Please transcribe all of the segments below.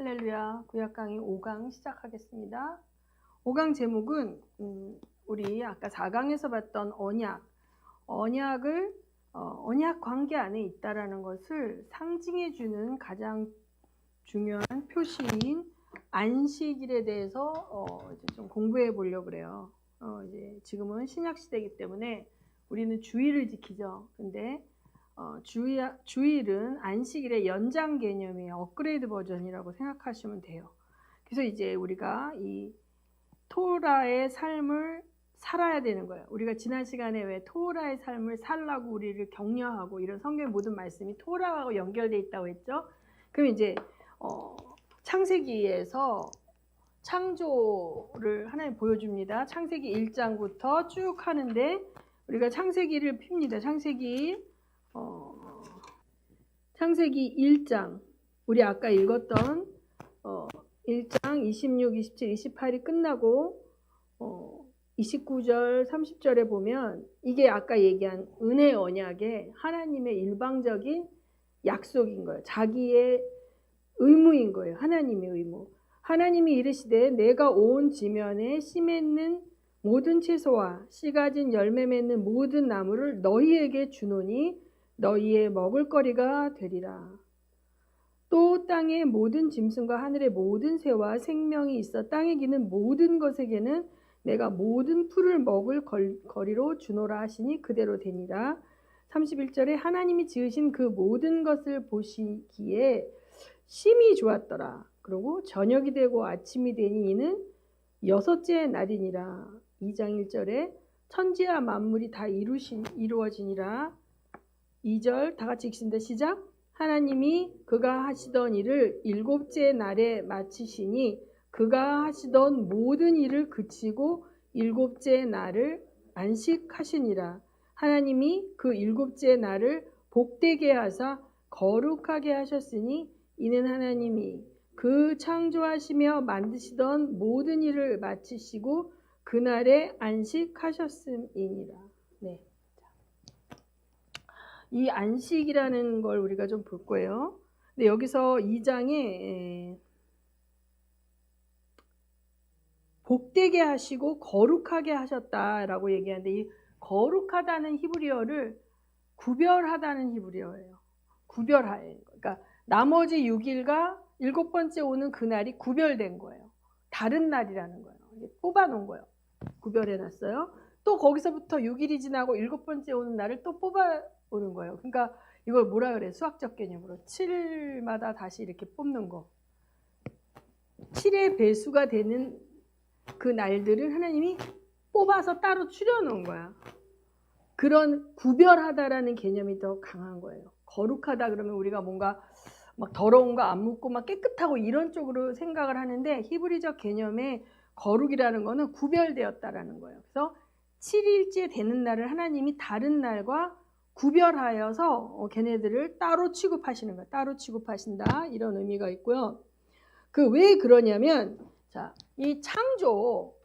할렐루야. 구약 강의 5강 시작하겠습니다. 5강 제목은 우리 아까 4강에서 봤던 언약을 언약 관계 안에 있다라는 것을 상징해 주는 가장 중요한 표시인 안식일에 대해서 이제 좀 공부해 보려고 그래요. 이제 지금은 신약 시대이기 때문에 우리는 주일을 지키죠. 근데 주일은 안식일의 연장 개념이에요. 업그레이드 버전이라고 생각하시면 돼요. 그래서 이제 우리가 이 토라의 삶을 살아야 되는 거예요. 우리가 지난 시간에 왜 토라의 삶을 살라고 우리를 격려하고 이런 성경의 모든 말씀이 토라하고 연결되어 있다고 했죠. 그럼 이제 창세기에서 창조를 하나님 보여줍니다. 창세기 1장부터 쭉 하는데 우리가 창세기를 핍니다. 창세기 1장 우리 아까 읽었던 1장 26, 27, 28이 끝나고 29절, 30절에 보면 이게 아까 얘기한 은혜 언약의 하나님의 일방적인 약속인 거예요. 자기의 의무인 거예요. 하나님의 의무. 하나님이 이르시되 내가 온 지면에 씨 맺는 모든 채소와 씨 가진 열매 맺는 모든 나무를 너희에게 주노니 너희의 먹을거리가 되리라. 또 땅의 모든 짐승과 하늘의 모든 새와 생명이 있어 땅에 기는 모든 것에게는 내가 모든 풀을 먹을 거리로 주노라 하시니 그대로 되니라. 31절에 하나님이 지으신 그 모든 것을 보시기에 심히 좋았더라. 그리고 저녁이 되고 아침이 되니 이는 여섯째 날이니라. 2장 1절에 천지와 만물이 다 이루어지니라. 2절 다 같이 읽습니다. 시작. 하나님이 그가 하시던 일을 일곱째 날에 마치시니 그가 하시던 모든 일을 그치고 일곱째 날을 안식하시니라. 하나님이 그 일곱째 날을 복되게 하사 거룩하게 하셨으니 이는 하나님이 그 창조하시며 만드시던 모든 일을 마치시고 그날에 안식하셨음이니라. 네. 이 안식이라는 걸 우리가 좀 볼 거예요. 근데 여기서 2장에 복되게 하시고 거룩하게 하셨다라고 얘기하는데 이 거룩하다는 히브리어를 구별하다는 히브리어예요. 구별하예요. 그러니까 나머지 6일과 7번째 오는 그날이 구별된 거예요. 다른 날이라는 거예요. 뽑아놓은 거예요. 구별해놨어요. 또 거기서부터 6일이 지나고 7번째 오는 날을 또 뽑아오는 거예요. 그러니까 이걸 뭐라 그래? 수학적 개념으로 7일마다 다시 이렇게 뽑는 거. 7의 배수가 되는 그 날들을 하나님이 뽑아서 따로 추려놓은 거야. 그런 구별하다라는 개념이 더 강한 거예요. 거룩하다 그러면 우리가 뭔가 막 더러운 거 안 묻고 막 깨끗하고 이런 쪽으로 생각을 하는데 히브리적 개념의 거룩이라는 거는 구별되었다라는 거예요. 그래서 7일째 되는 날을 하나님이 다른 날과 구별하여서 걔네들을 따로 취급하시는 거예요. 따로 취급하신다 이런 의미가 있고요. 왜 그러냐면 자, 이 창조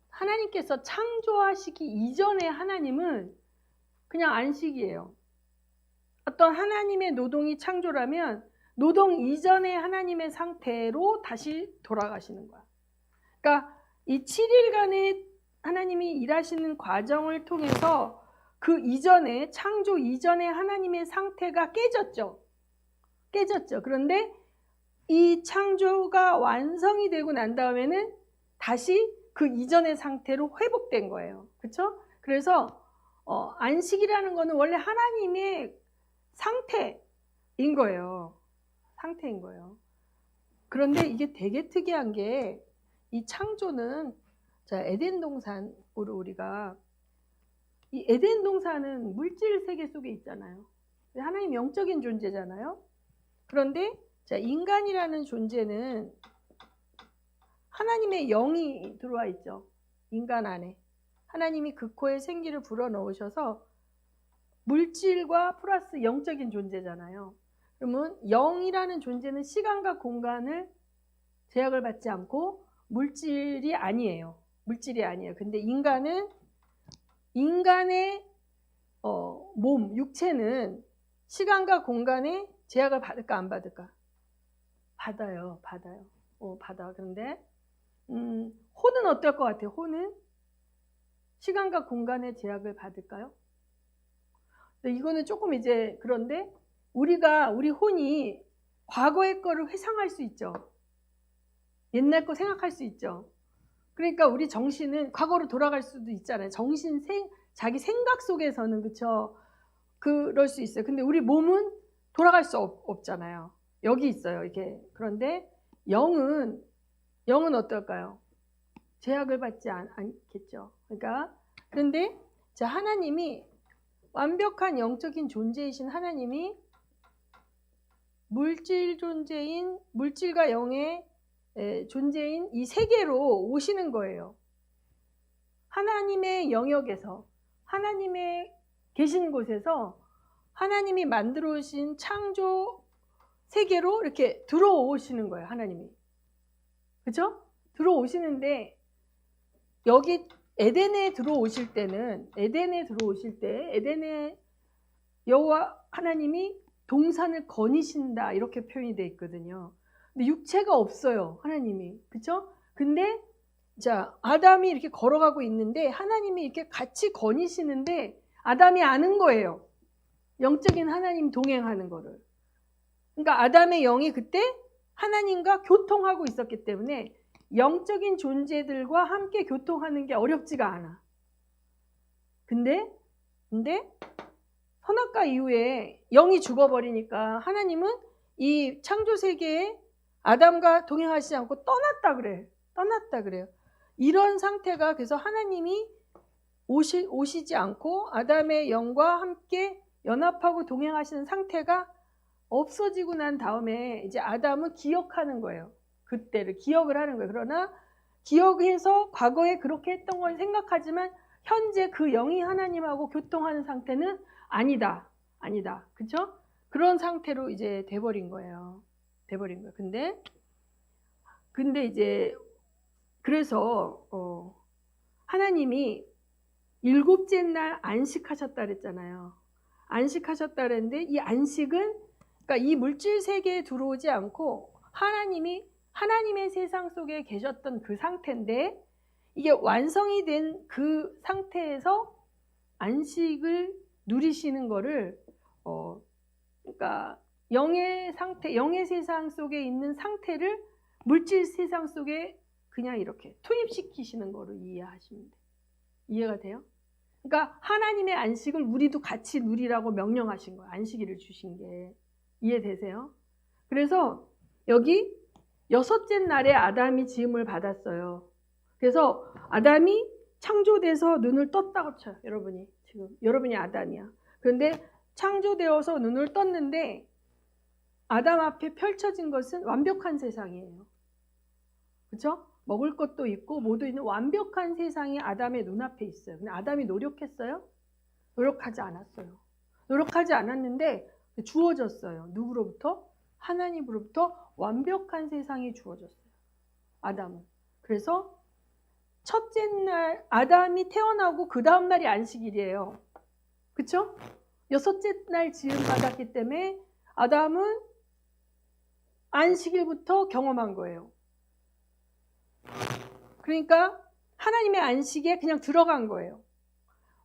하나님께서 창조하시기 이전에 하나님은 그냥 안식이에요. 어떤 하나님의 노동이 창조라면 노동 이전의 하나님의 상태로 다시 돌아가시는 거야. 그러니까 이 7일간의 하나님이 일하시는 과정을 통해서 그 이전에 창조 이전의 하나님의 상태가 깨졌죠. 그런데 이 창조가 완성이 되고 난 다음에는 다시 그 이전의 상태로 회복된 거예요. 그렇죠? 그래서 안식이라는 거는 원래 하나님의 상태인 거예요. 그런데 이게 되게 특이한 게 이 창조는 자, 에덴 동산으로 우리가 이 에덴 동산은 물질 세계 속에 있잖아요. 하나님 영적인 존재잖아요. 그런데 자, 인간이라는 존재는 하나님의 영이 들어와 있죠. 인간 안에. 하나님이 그 코에 생기를 불어넣으셔서 물질과 플러스 영적인 존재잖아요. 그러면 영이라는 존재는 시간과 공간을 제약을 받지 않고 물질이 아니에요. 근데 인간은 인간의 몸, 육체는 시간과 공간에 제약을 받을까 안 받을까? 받아요. 받아. 그런데 혼은 어떨 것 같아요? 혼은 시간과 공간의 제약을 받을까요? 근데 이거는 조금 이제 그런데 우리 혼이 과거의 거를 회상할 수 있죠. 옛날 거 생각할 수 있죠. 그러니까 우리 정신은 과거로 돌아갈 수도 있잖아요. 자기 생각 속에서는 그쵸? 그럴 수 있어요. 근데 우리 몸은 돌아갈 수 없잖아요. 여기 있어요. 이게. 그런데 영은 어떨까요? 제약을 받지 않겠죠. 그러니까 그런데 자, 하나님이 완벽한 영적인 존재이신 하나님이 물질과 영의 존재인 이 세계로 오시는 거예요. 하나님의 영역에서, 하나님의 계신 곳에서 하나님이 만들어 오신 창조 세계로 이렇게 들어오시는 거예요. 하나님이. 그렇죠? 들어오시는데 여기 에덴에 들어오실 때 에덴에 여호와 하나님이 동산을 거니신다 이렇게 표현이 되어 있거든요. 근데 육체가 없어요. 하나님이. 그렇죠? 근데 자, 아담이 이렇게 걸어가고 있는데 하나님이 이렇게 같이 거니시는데 아담이 아는 거예요. 영적인 하나님 동행하는 거를. 그러니까 아담의 영이 그때 하나님과 교통하고 있었기 때문에 영적인 존재들과 함께 교통하는 게 어렵지가 않아. 근데 선악과 이후에 영이 죽어버리니까 하나님은 이 창조 세계에 아담과 동행하시지 않고 떠났다 그래요. 이런 상태가 그래서 하나님이 오시지 않고 아담의 영과 함께 연합하고 동행하시는 상태가 없어지고 난 다음에 이제 아담은 기억하는 거예요. 그때를 기억을 하는 거예요. 그러나 기억해서 과거에 그렇게 했던 걸 생각하지만 현재 그 영이 하나님하고 교통하는 상태는 아니다. 그렇죠? 그런 상태로 이제 돼버린 거예요. 근데 이제 그래서 하나님이 일곱째 날 안식하셨다 그랬잖아요. 안식하셨다 그랬는데 이 안식은 그러니까 이 물질 세계에 들어오지 않고 하나님의 세상 속에 계셨던 그 상태인데 이게 완성이 된 그 상태에서 안식을 누리시는 거를 그러니까 영의 세상 속에 있는 상태를 물질 세상 속에 그냥 이렇게 투입시키시는 거로 이해하시면 돼요. 이해가 돼요? 그러니까 하나님의 안식을 우리도 같이 누리라고 명령하신 거예요. 안식일을 주신 게. 이해되세요? 그래서 여기 여섯째 날에 아담이 지음을 받았어요. 그래서 아담이 창조돼서 눈을 떴다고 쳐요. 여러분이 아담이야. 그런데 창조되어서 눈을 떴는데 아담 앞에 펼쳐진 것은 완벽한 세상이에요. 그렇죠? 먹을 것도 있고 모두 있는 완벽한 세상이 아담의 눈앞에 있어요. 근데 아담이 노력했어요? 노력하지 않았어요. 노력하지 않았는데 주어졌어요. 누구로부터? 하나님으로부터 완벽한 세상이 주어졌어요. 아담은. 그래서 첫째 날 아담이 태어나고 그 다음 날이 안식일이에요. 그렇죠? 여섯째 날 지음 받았기 때문에 아담은 안식일부터 경험한 거예요. 그러니까 하나님의 안식에 그냥 들어간 거예요.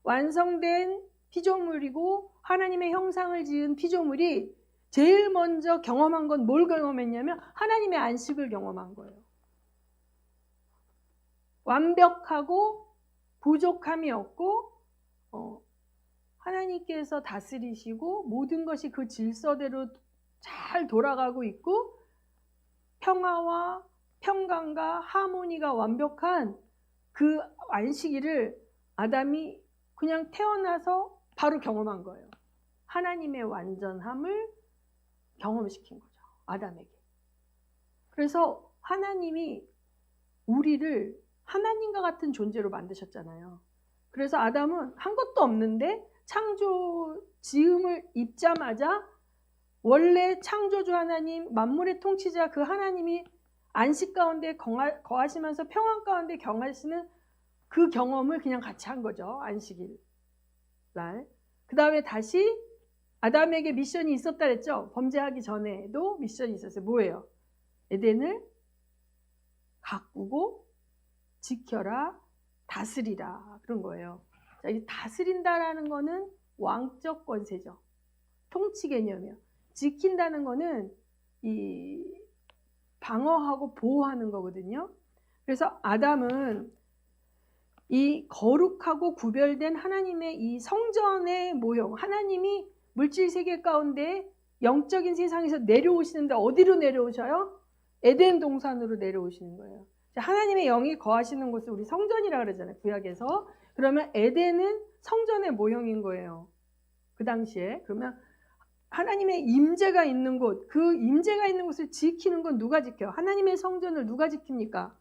완성된 피조물이고 하나님의 형상을 지은 피조물이 제일 먼저 경험한 건 뭘 경험했냐면 하나님의 안식을 경험한 거예요. 완벽하고 부족함이 없고 하나님께서 다스리시고 모든 것이 그 질서대로 잘 돌아가고 있고 평화와 평강과 하모니가 완벽한 그 안식일을 아담이 그냥 태어나서 바로 경험한 거예요. 하나님의 완전함을 경험시킨 거죠. 아담에게. 그래서 하나님이 우리를 하나님과 같은 존재로 만드셨잖아요. 그래서 아담은 한 것도 없는데 창조 지음을 입자마자 원래 창조주 하나님, 만물의 통치자 그 하나님이 안식 가운데 거하시면서 평안 가운데 경하시는 그 경험을 그냥 같이 한 거죠. 안식일 날. 그 다음에 다시 아담에게 미션이 있었다 그랬죠. 범죄하기 전에도 미션이 있었어요. 뭐예요? 에덴을 가꾸고 지켜라, 다스리라 그런 거예요. 자, 이 다스린다라는 거는 왕적 권세죠. 통치 개념이요. 지킨다는 거는 이 방어하고 보호하는 거거든요. 그래서 아담은 이 거룩하고 구별된 하나님의 이 성전의 모형, 하나님이 물질 세계 가운데 영적인 세상에서 내려오시는데 어디로 내려오셔요? 에덴 동산으로 내려오시는 거예요. 하나님의 영이 거하시는 곳을 우리 성전이라 그러잖아요, 구약에서. 그러면 에덴은 성전의 모형인 거예요, 그 당시에. 그러면 하나님의 임재가 있는 곳, 그 임재가 있는 곳을 지키는 건 누가 지켜요? 하나님의 성전을 누가 지킵니까?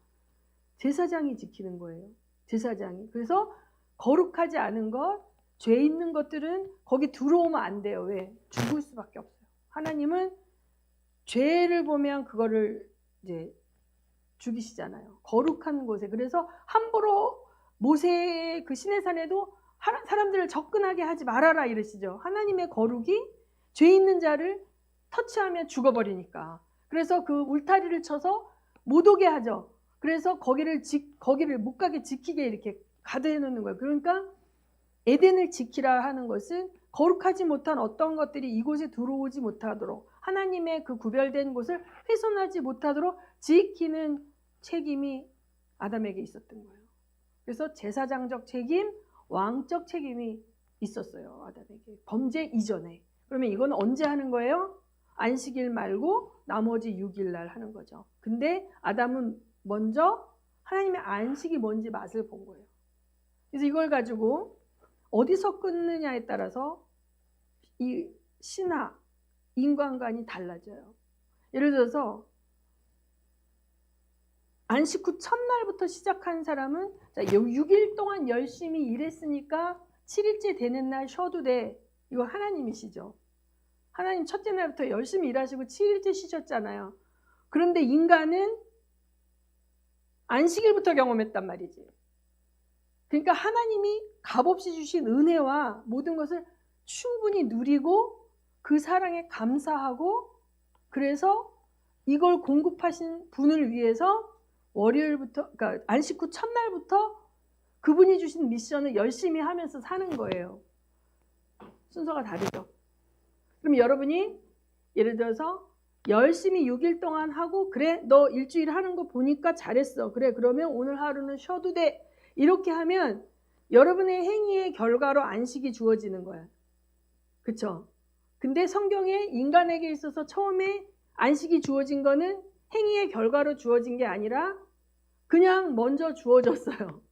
제사장이 지키는 거예요, 제사장이. 그래서 거룩하지 않은 것, 죄 있는 것들은 거기 들어오면 안 돼요. 왜? 죽을 수밖에 없어요. 하나님은 죄를 보면 그거를 이제 죽이시잖아요, 거룩한 곳에. 그래서 함부로 모세의 그 시내산에도 사람들을 접근하게 하지 말아라 이러시죠. 하나님의 거룩이 죄 있는 자를 터치하면 죽어버리니까. 그래서 그 울타리를 쳐서 못 오게 하죠. 그래서 거기를 못 가게 지키게 이렇게 가드해 놓는 거예요. 그러니까 에덴을 지키라 하는 것은 거룩하지 못한 어떤 것들이 이곳에 들어오지 못하도록, 하나님의 그 구별된 곳을 훼손하지 못하도록 지키는 책임이 아담에게 있었던 거예요. 그래서 제사장적 책임, 왕적 책임이 있었어요, 아담에게. 범죄 이전에. 그러면 이건 언제 하는 거예요? 안식일 말고 나머지 6일 날 하는 거죠. 근데 아담은 먼저 하나님의 안식이 뭔지 맛을 본 거예요. 그래서 이걸 가지고 어디서 끊느냐에 따라서 이 신화, 인간관이 달라져요. 예를 들어서 안식 후 첫날부터 시작한 사람은 6일 동안 열심히 일했으니까 7일째 되는 날 쉬어도 돼. 이거 하나님이시죠. 하나님 첫째 날부터 열심히 일하시고 7일째 쉬셨잖아요. 그런데 인간은 안식일부터 경험했단 말이지. 그러니까 하나님이 값없이 주신 은혜와 모든 것을 충분히 누리고 그 사랑에 감사하고, 그래서 이걸 공급하신 분을 위해서 월요일부터, 그러니까 안식 후 첫날부터 그분이 주신 미션을 열심히 하면서 사는 거예요. 순서가 다르죠. 그럼 여러분이 예를 들어서 열심히 6일 동안 하고, 그래 너 일주일 하는 거 보니까 잘했어, 그래 그러면 오늘 하루는 쉬어도 돼, 이렇게 하면 여러분의 행위의 결과로 안식이 주어지는 거야. 그쵸? 근데 성경에 인간에게 있어서 처음에 안식이 주어진 거는 행위의 결과로 주어진 게 아니라 그냥 먼저 주어졌어요.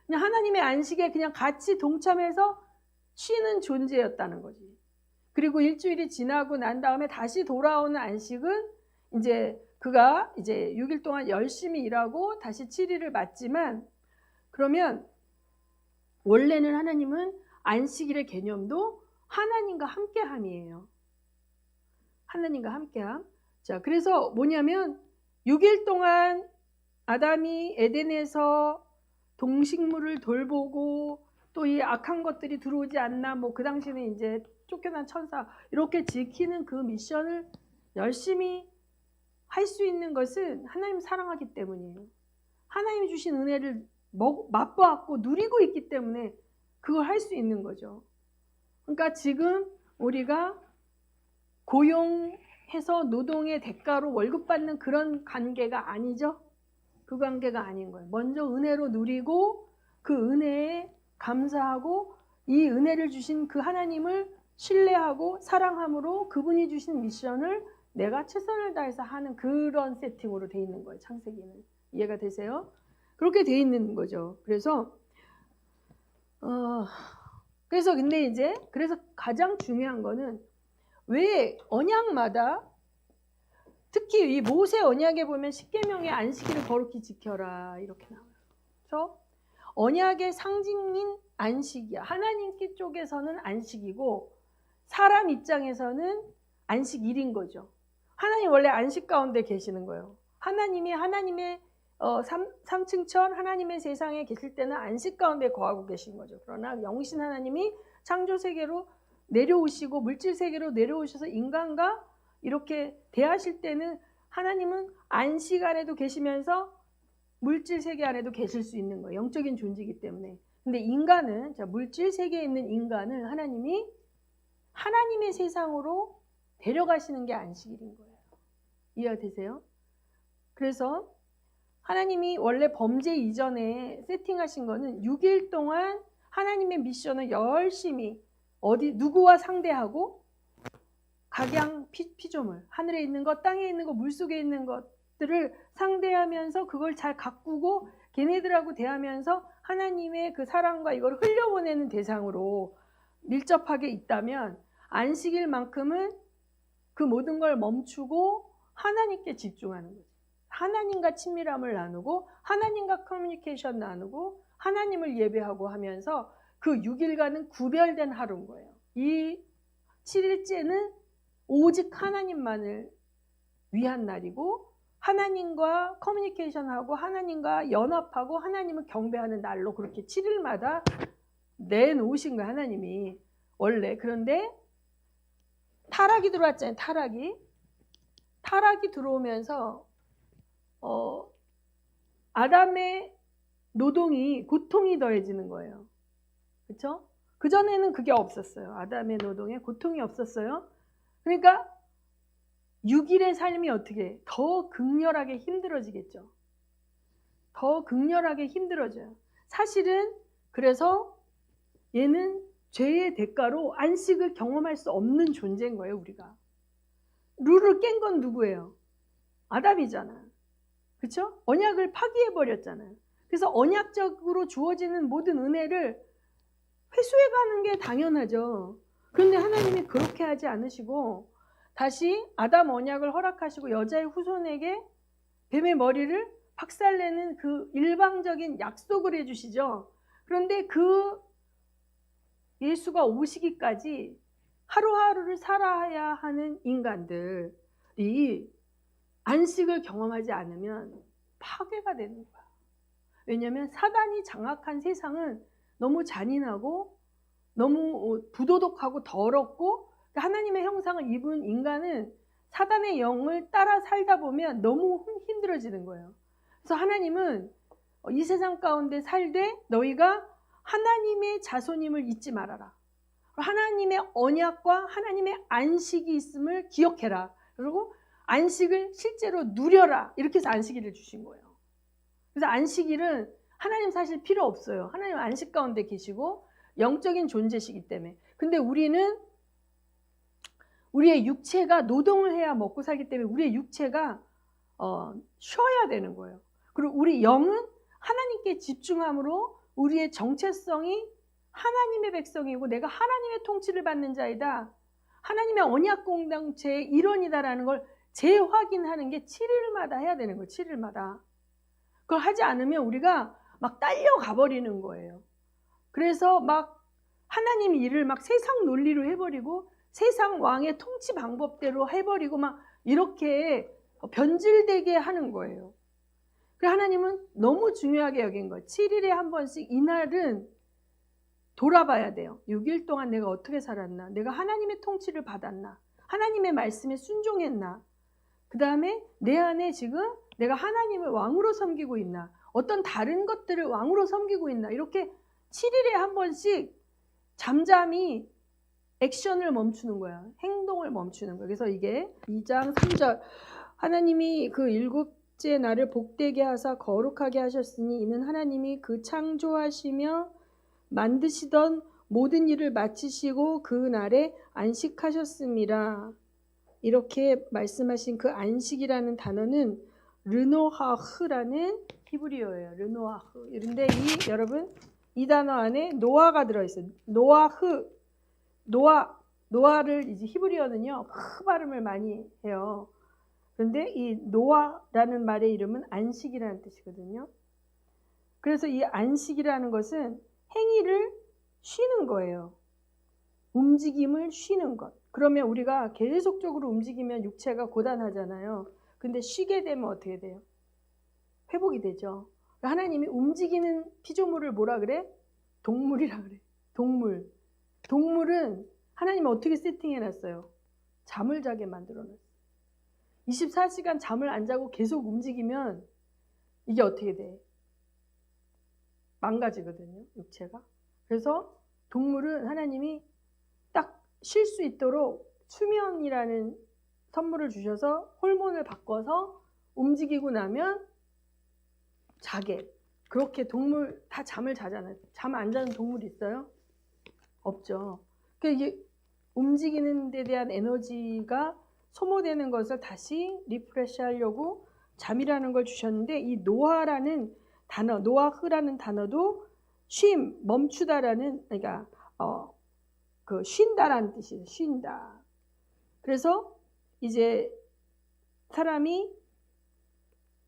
그냥 하나님의 안식에 그냥 같이 동참해서 쉬는 존재였다는 거지. 그리고 일주일이 지나고 난 다음에 다시 돌아오는 안식은 이제 그가 이제 6일 동안 열심히 일하고 다시 7일을 맞지만, 그러면 원래는 하나님은 안식일의 개념도 하나님과 함께함이에요. 하나님과 함께함. 자, 그래서 뭐냐면 6일 동안 아담이 에덴에서 동식물을 돌보고 또 이 악한 것들이 들어오지 않나, 뭐 그 당시에는 이제 쫓겨난 천사 이렇게 지키는 그 미션을 열심히 할 수 있는 것은 하나님 사랑하기 때문이에요. 하나님이 주신 은혜를 맛보았고 누리고 있기 때문에 그걸 할 수 있는 거죠. 그러니까 지금 우리가 고용해서 노동의 대가로 월급 받는 그런 관계가 아니죠. 그 관계가 아닌 거예요. 먼저 은혜로 누리고 그 은혜에 감사하고 이 은혜를 주신 그 하나님을 신뢰하고 사랑함으로 그분이 주신 미션을 내가 최선을 다해서 하는 그런 세팅으로 돼 있는 거예요, 창세기는. 이해가 되세요? 그렇게 돼 있는 거죠. 그래서 근데 이제 그래서 가장 중요한 거는 왜 언약마다, 특히 이 모세 언약에 보면 십계명의 안식일을 거룩히 지켜라 이렇게 나와요. 그래서 언약의 상징인 안식이야. 하나님께 쪽에서는 안식이고 사람 입장에서는 안식일인 거죠. 하나님 원래 안식 가운데 계시는 거예요. 하나님이 하나님의 삼층천 하나님의 세상에 계실 때는 안식 가운데 거하고 계신 거죠. 그러나 영신 하나님이 창조 세계로 내려오시고 물질 세계로 내려오셔서 인간과 이렇게 대하실 때는 하나님은 안식 안에도 계시면서 물질 세계 안에도 계실 수 있는 거예요. 영적인 존재이기 때문에. 근데 인간은, 자, 물질 세계에 있는 인간을 하나님이 하나님의 세상으로 데려가시는 게 안식일인 거예요. 이해가 되세요? 그래서 하나님이 원래 범죄 이전에 세팅하신 거는 6일 동안 하나님의 미션을 열심히 누구와 상대하고 각양 피조물, 하늘에 있는 것, 땅에 있는 것, 물속에 있는 것들을 상대하면서 그걸 잘 가꾸고 걔네들하고 대하면서 하나님의 그 사랑과 이걸 흘려보내는 대상으로 밀접하게 있다면 안식일만큼은 그 모든 걸 멈추고 하나님께 집중하는 거죠. 하나님과 친밀함을 나누고 하나님과 커뮤니케이션 나누고 하나님을 예배하고 하면서 그 6일간은 구별된 하루인 거예요. 이 7일째는 오직 하나님만을 위한 날이고 하나님과 커뮤니케이션하고 하나님과 연합하고 하나님을 경배하는 날로 그렇게 7일마다 내놓으신 거예요. 하나님이 원래. 그런데 타락이 들어왔잖아요. 타락이 들어오면서 아담의 노동이 고통이 더해지는 거예요. 그렇죠? 그전에는 그게 없었어요. 아담의 노동에 고통이 없었어요. 그러니까 6일의 삶이 어떻게 더 극렬하게 힘들어지겠죠. 더 극렬하게 힘들어져요. 사실은 그래서 얘는 죄의 대가로 안식을 경험할 수 없는 존재인 거예요. 우리가. 룰을 깬 건 누구예요? 아담이잖아. 그렇죠? 언약을 파기해버렸잖아요. 그래서 언약적으로 주어지는 모든 은혜를 회수해가는 게 당연하죠. 그런데 하나님이 그렇게 하지 않으시고 다시 아담 언약을 허락하시고 여자의 후손에게 뱀의 머리를 박살내는 그 일방적인 약속을 해주시죠. 그런데 그 예수가 오시기까지 하루하루를 살아야 하는 인간들이 안식을 경험하지 않으면 파괴가 되는 거야. 왜냐하면 사단이 장악한 세상은 너무 잔인하고 너무 부도덕하고 더럽고 하나님의 형상을 입은 인간은 사단의 영을 따라 살다 보면 너무 힘들어지는 거예요. 그래서 하나님은 이 세상 가운데 살되 너희가 하나님의 자손임을 잊지 말아라. 하나님의 언약과 하나님의 안식이 있음을 기억해라. 그리고 안식을 실제로 누려라. 이렇게 해서 안식일을 주신 거예요. 그래서 안식일은 하나님 사실 필요 없어요. 하나님 안식 가운데 계시고 영적인 존재시기 때문에. 근데 우리는 우리의 육체가 노동을 해야 먹고 살기 때문에 우리의 육체가 쉬어야 되는 거예요. 그리고 우리 영은 하나님께 집중함으로 우리의 정체성이 하나님의 백성이고 내가 하나님의 통치를 받는 자이다. 하나님의 언약 공동체의 일원이다라는 걸 재확인하는 게 7일마다 해야 되는 거예요. 7일마다. 그걸 하지 않으면 우리가 막 딸려가 버리는 거예요. 그래서 막 하나님 일을 막 세상 논리로 해버리고 세상 왕의 통치 방법대로 해버리고 막 이렇게 변질되게 하는 거예요. 그래서 하나님은 너무 중요하게 여긴 거예요. 7일에 한 번씩 이날은 돌아봐야 돼요. 6일 동안 내가 어떻게 살았나? 내가 하나님의 통치를 받았나? 하나님의 말씀에 순종했나? 그 다음에 내 안에 지금 내가 하나님을 왕으로 섬기고 있나? 어떤 다른 것들을 왕으로 섬기고 있나? 이렇게 7일에 한 번씩 잠잠히 액션을 멈추는 거야. 행동을 멈추는 거야. 그래서 이게 2장 3절 하나님이 그 일곱째 날을 복되게 하사 거룩하게 하셨으니 이는 하나님이 그 창조하시며 만드시던 모든 일을 마치시고 그 날에 안식하셨습니다. 이렇게 말씀하신 그 안식이라는 단어는 르노하흐라는 히브리어예요. 르노하흐. 그런데 여러분 이 단어 안에 노아가 들어있어요. 노아를 이제 히브리어는요 발음을 많이 해요. 그런데 이 노아라는 말의 이름은 안식이라는 뜻이거든요. 그래서 이 안식이라는 것은 행위를 쉬는 거예요. 움직임을 쉬는 것. 그러면 우리가 계속적으로 움직이면 육체가 고단하잖아요. 근데 쉬게 되면 어떻게 돼요? 회복이 되죠. 하나님이 움직이는 피조물을 뭐라 그래? 동물이라 그래. 동물. 동물은 하나님이 어떻게 세팅해놨어요? 잠을 자게 만들어놨어요. 24시간 잠을 안 자고 계속 움직이면 이게 어떻게 돼? 망가지거든요, 육체가. 그래서 동물은 하나님이 딱 쉴 수 있도록 수면이라는 선물을 주셔서 호르몬을 바꿔서 움직이고 나면 자게. 그렇게 동물 다 잠을 자잖아요. 잠 안 자는 동물 있어요? 없죠. 그러니까 이게 움직이는 데 대한 에너지가 소모되는 것을 다시 리프레시 하려고 잠이라는 걸 주셨는데, 이 노아라는 단어, 노아흐라는 단어도 쉼, 멈추다라는, 그러니까 그 쉰다라는 뜻이에요. 쉰다. 그래서 이제 사람이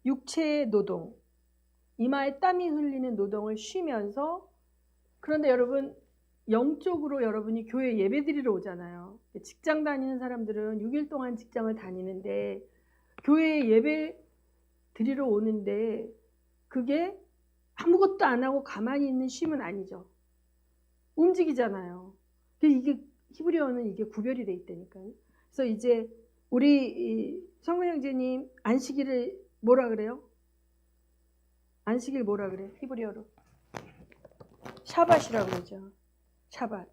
육체의 노동, 이마에 땀이 흘리는 노동을 쉬면서, 그런데 여러분 영적으로 여러분이 교회 예배 드리러 오잖아요. 직장 다니는 사람들은 6일 동안 직장을 다니는데 교회에 예배 드리러 오는데 그게 아무것도 안 하고 가만히 있는 쉼은 아니죠. 움직이잖아요. 이게 히브리어는 이게 구별이 돼 있다니까요. 그래서 이제 우리 성근 형제님 안식일을 뭐라 그래요? 안식일 뭐라 그래? 히브리어로 샤밧이라고 그러죠. 샤밧.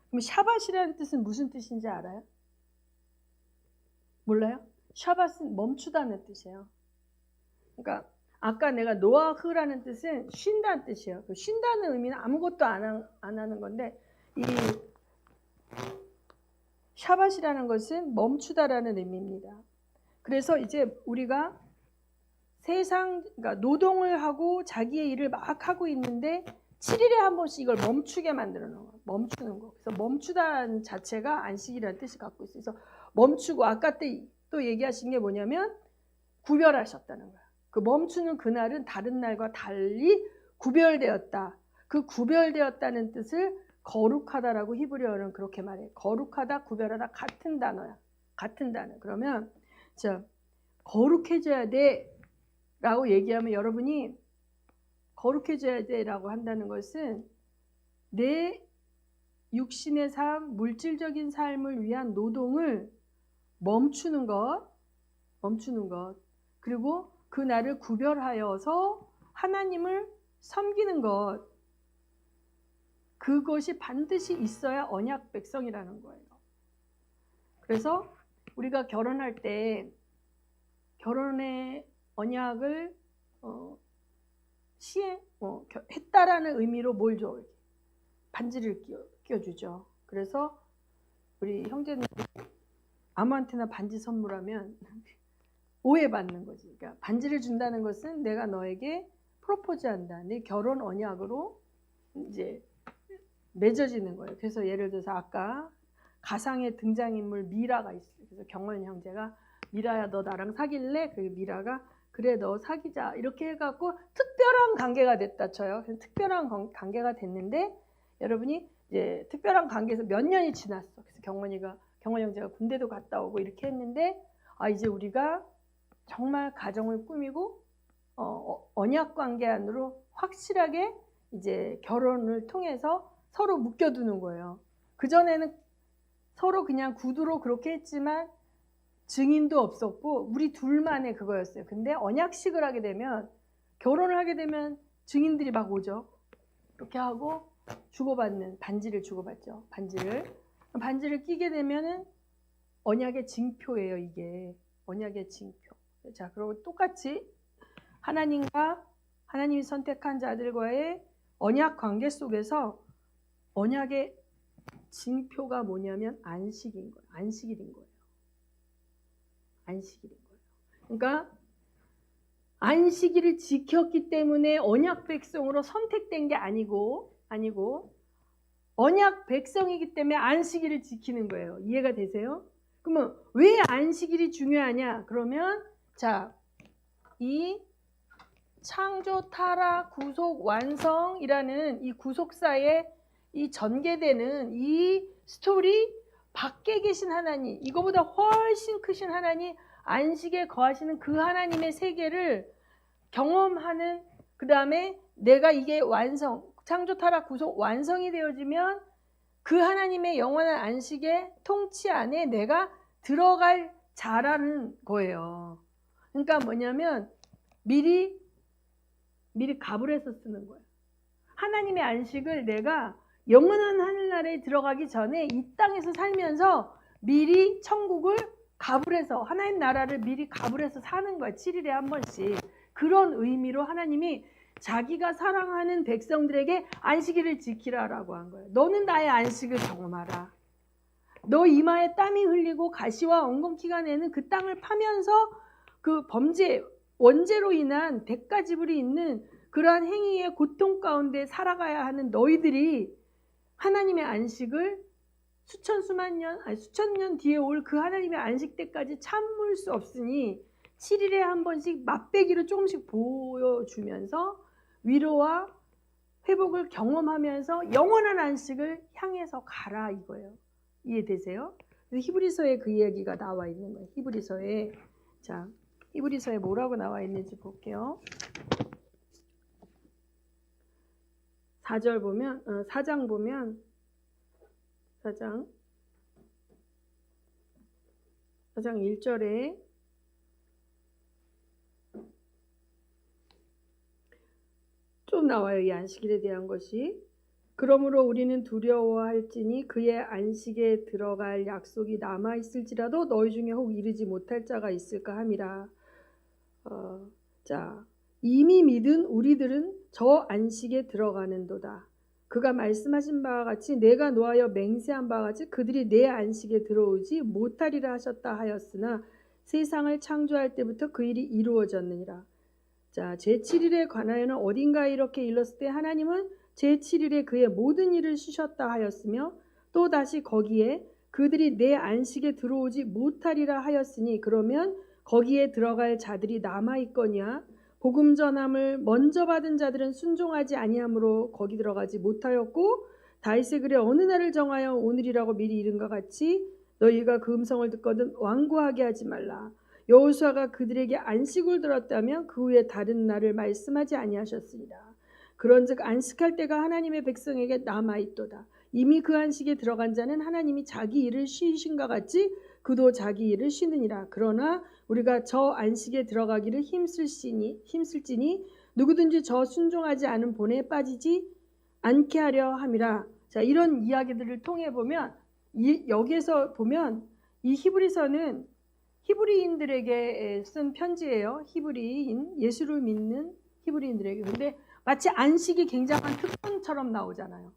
그럼 샤밧이라는 뜻은 무슨 뜻인지 알아요? 몰라요? 샤밧은 멈추다는 뜻이에요. 그러니까 아까 내가 노아흐라는 뜻은 쉰다는 뜻이에요. 그 쉰다는 의미는 아무것도 안 하는 건데, 이 샤밧이라는 것은 멈추다라는 의미입니다. 그래서 이제 우리가 그러니까 노동을 하고 자기의 일을 막 하고 있는데 7일에 한 번씩 이걸 멈추게 만들어 놓은 거예요. 멈추는 거. 그래서 멈추다는 자체가 안식이라는 뜻을 갖고 있어요. 그래서 멈추고, 아까 또 얘기하신 게 뭐냐면 구별하셨다는 거예요. 그 멈추는 그날은 다른 날과 달리 구별되었다. 그 구별되었다는 뜻을 거룩하다라고 히브리어는 그렇게 말해요. 거룩하다, 구별하다 같은 단어야. 같은 단어. 그러면 자, 거룩해져야 돼 라고 얘기하면, 여러분이 거룩해져야 돼 라고 한다는 것은 내 육신의 삶, 물질적인 삶을 위한 노동을 멈추는 것, 그리고 그 날을 구별하여서 하나님을 섬기는 것, 그것이 반드시 있어야 언약 백성이라는 거예요. 그래서 우리가 결혼할 때 결혼의 언약을 했다라는 의미로 뭘 줘? 반지를 끼워주죠. 그래서 우리 형제는 아무한테나 반지 선물하면 오해받는 거지. 그러니까 반지를 준다는 것은 내가 너에게 프로포즈한다. 내 결혼 언약으로 이제 맺어지는 거예요. 그래서 예를 들어서 아까 가상의 등장인물 미라가 있어요. 그래서 경원 형제가 미라야 너 나랑 사귈래? 그 미라가 그래 너 사귀자 이렇게 해갖고 특별한 관계가 됐다 쳐요. 그래서 특별한 관계가 됐는데, 여러분이 이제 특별한 관계에서 몇 년이 지났어. 그래서 경원 형제가 군대도 갔다 오고 이렇게 했는데, 이제 우리가 정말 가정을 꾸미고 언약 관계 안으로 확실하게 이제 결혼을 통해서 서로 묶여두는 거예요. 그전에는 서로 그냥 구두로 그렇게 했지만 증인도 없었고 우리 둘만의 그거였어요. 근데 언약식을 하게 되면, 결혼을 하게 되면 증인들이 막 오죠. 이렇게 하고 주고받는, 반지를 주고받죠. 반지를 끼게 되면은 언약의 징표예요. 이게 언약의 징표. 자, 그리고 똑같이 하나님이 선택한 자들과의 언약 관계 속에서 언약의 징표가 뭐냐면 안식일인 거예요. 그러니까 안식일을 지켰기 때문에 언약 백성으로 선택된 게 아니고 언약 백성이기 때문에 안식일을 지키는 거예요. 이해가 되세요? 그러면 왜 안식일이 중요하냐? 그러면 자, 이 창조, 타락, 구속, 완성이라는 이 구속사에 이 전개되는 이 스토리 밖에 계신 하나님, 이거보다 훨씬 크신 하나님, 안식에 거하시는 그 하나님의 세계를 경험하는, 그 다음에 내가 이게 창조, 타락, 구속, 완성이 되어지면 그 하나님의 영원한 안식의 통치 안에 내가 들어갈 잘하는 거예요. 그러니까 뭐냐면 미리 갑을 해서 쓰는 거예요. 하나님의 안식을 내가 영원한 하늘나라에 들어가기 전에 이 땅에서 살면서 미리 천국을 갑을 해서 하나님 나라를 미리 갑을 해서 사는 거야. 7일에 한 번씩. 그런 의미로 하나님이 자기가 사랑하는 백성들에게 안식일을 지키라라고 한 거예요. 너는 나의 안식을 경험하라. 너 이마에 땀이 흘리고 가시와 엉겅퀴가 내는 그 땅을 파면서 그 범죄, 원죄로 인한 대가 지불이 있는 그러한 행위의 고통 가운데 살아가야 하는 너희들이 하나님의 안식을 수천 년 뒤에 올 그 하나님의 안식 때까지 참을 수 없으니 7일에 한 번씩 맛배기로 조금씩 보여주면서 위로와 회복을 경험하면서 영원한 안식을 향해서 가라 이거예요. 이해되세요? 히브리서에 그 이야기가 나와 있는 거예요. 히브리서에. 자, 히브리서에 뭐라고 나와 있는지 볼게요. 4절 보면 4장 보면 4장 1절에 좀 나와요. 이 안식일에 대한 것이. 그러므로 우리는 두려워할지니 그의 안식에 들어갈 약속이 남아있을지라도 너희 중에 혹 이르지 못할 자가 있을까 함이라. 자, 이미 믿은 우리들은 저 안식에 들어가는도다. 그가 말씀하신 바와 같이 내가 노하여 맹세한 바와 같이 그들이 내 안식에 들어오지 못하리라 하셨다 하였으나 세상을 창조할 때부터 그 일이 이루어졌느니라. 자, 제7일에 관하여는 어딘가에 이렇게 일렀을 때 하나님은 제7일에 그의 모든 일을 쉬셨다 하였으며 또 다시 거기에 그들이 내 안식에 들어오지 못하리라 하였으니 그러면 거기에 들어갈 자들이 남아있거니와 복음 전함을 먼저 받은 자들은 순종하지 아니함으로 거기 들어가지 못하였고 다윗의 글에 어느 날을 정하여 오늘이라고 미리 이른 것 같이 너희가 그 음성을 듣거든 완고하게 하지 말라. 여호수아가 그들에게 안식을 들었다면 그 후에 다른 날을 말씀하지 아니하셨습니다. 그런즉 안식할 때가 하나님의 백성에게 남아있도다. 이미 그 안식에 들어간 자는 하나님이 자기 일을 쉬신가 같이 그도 자기 일을 쉬느니라. 그러나 우리가 저 안식에 들어가기를 힘쓸지니 누구든지 저 순종하지 않은 본에 빠지지 않게 하려 함이라. 자, 이런 이야기들을 통해 보면 여기에서 보면 이 히브리서는 히브리인들에게 쓴 편지예요. 히브리인, 예수를 믿는 히브리인들에게. 근데 마치 안식이 굉장한 특권처럼 나오잖아요.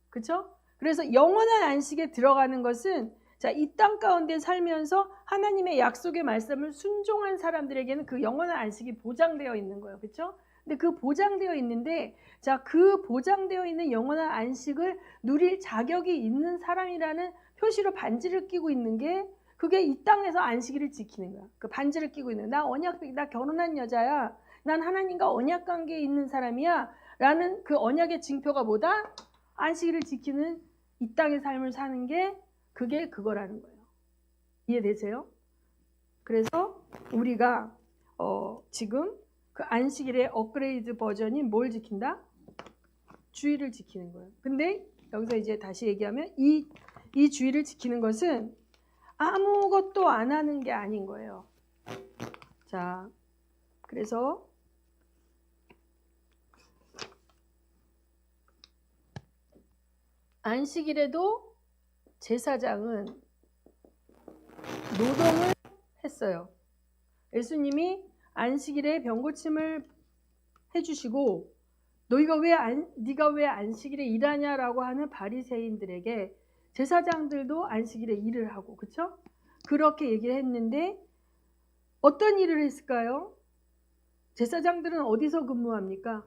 그렇죠? 그래서 영원한 안식에 들어가는 것은 자, 이 땅 가운데 살면서 하나님의 약속의 말씀을 순종한 사람들에게는 그 영원한 안식이 보장되어 있는 거예요. 그렇죠? 근데 그 보장되어 있는데 자, 그 보장되어 있는 영원한 안식을 누릴 자격이 있는 사람이라는 표시로 반지를 끼고 있는 게 그게 이 땅에서 안식일을 지키는 거야. 그 반지를 끼고 있는 거야. 나 결혼한 여자야. 난 하나님과 언약 관계에 있는 사람이야. 라는 그 언약의 징표가 뭐다? 안식일을 지키는 이 땅의 삶을 사는 게 그게 그거라는 거예요. 이해되세요? 그래서 우리가 지금 그 안식일의 업그레이드 버전인 뭘 지킨다? 주일을 지키는 거예요. 근데 여기서 이제 다시 얘기하면 이 주일을 지키는 것은 아무것도 안 하는 게 아닌 거예요. 자, 그래서 안식일에도 제사장은 노동을 했어요. 예수님이 안식일에 병고침을 해주시고 네가 왜 안식일에 일하냐라고 하는 바리새인들에게 제사장들도 안식일에 일을 하고, 그렇죠? 그렇게 얘기를 했는데 어떤 일을 했을까요? 제사장들은 어디서 근무합니까?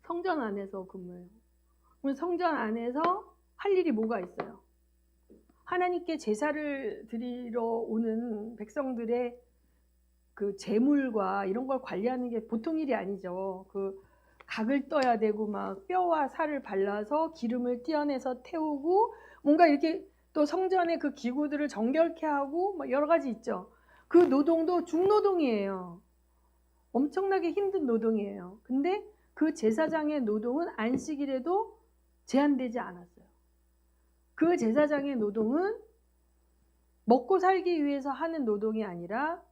성전 안에서 근무해요. 그럼 성전 안에서 할 일이 뭐가 있어요? 하나님께 제사를 드리러 오는 백성들의 그 제물과 이런 걸 관리하는 게 보통 일이 아니죠. 그 각을 떠야 되고 막 뼈와 살을 발라서 기름을 띄어내서 태우고 뭔가 이렇게 또 성전의 그 기구들을 정결케 하고 막 여러 가지 있죠. 그 노동도 중노동이에요. 엄청나게 힘든 노동이에요. 근데 그 제사장의 노동은 안식일에도 제한되지 않았어요. 그 제사장의 노동은 먹고 살기 위해서 하는 노동이 아니라